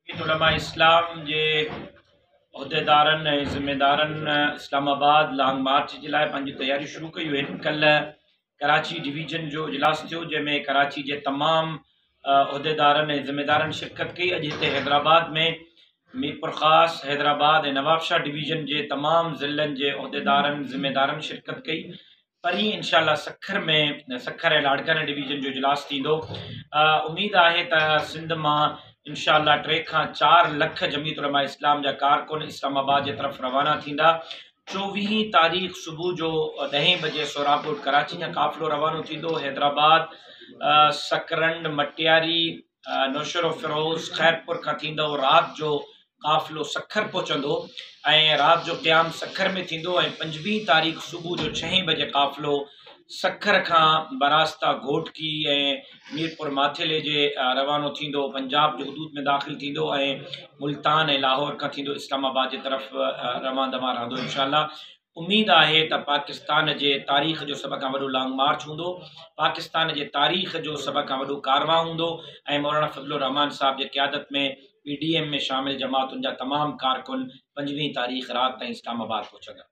उलमा इस्लाम जे उहदेदारनि ऐं ज़िम्मेदारनि इस्लामाबाद लॉन्ग मार्च जे लाइ पंहिंजी तयारियूं शुरू कयूं आहिनि। कल्ह कराची डिवीज़न जो इजलास थियो, जंहिंमें कराची जे तमामु उहदेदारनि ऐं ज़िम्मेदारनि शिरकत कई। अॼु हिते हैदराबाद में मीरपुर ख़ासि, हैदराबाद ऐं नवाबशाह डिवीज़न जे तमामु ज़िलनि जे उहदेदारनि ज़िम्मेदारनि शिरकत कई। परीं इंशाअल्लाह सखर ऐं लाड़काना डिवीज़न जो इजलास थींदो। उम्मीद आहे त सिंध मां इंशाअल्लाह 3 खां 4 लख जमीयत उलमा इस्लाम जा कारकुन इस्लामाबाद जे तरफ़ रवाना थींदा। 24 तारीख़ सुबुह जो 10 बजे सोरापुर कराची खां काफ़िलो रवानो थींदो। हैदराबाद, सकरंड, मटियारी, नौशर फ़िरोज़, खैरपुर खां थींदो। राति जो काफ़िलो सखर पहुचंदो ऐं राति जो क़याम सखर में थींदो ऐं 25 तारीख़ सुबुह जो 6 बजे काफ़िलो सखर खां बरास्ता घोटकी ऐं मीरपुर माथेले जे रवानो थींदो। पंजाब जो हदूद में दाख़िल थींदो ऐं मुल्तान ऐं लाहौर खां थींदो इस्लामाबाद जे तरफ़ रवां दवा रहंदो इंशाअल्लाह। उम्मीद आहे त पाकिस्तान जे तारीख़ जो सभ खां वॾो लॉन्ग मार्च हूंदो, पाकिस्तान जे तारीख़ जो सभ खां वॾो कारवां हूंदो ऐं मौलाना फज़लुर रहमान साहब जे क़यादत में PDM में शामिल जमातुनि जा तमामु कारकुन 25 तारीख़ राति ताईं इस्लामाबाद पहुचंदा।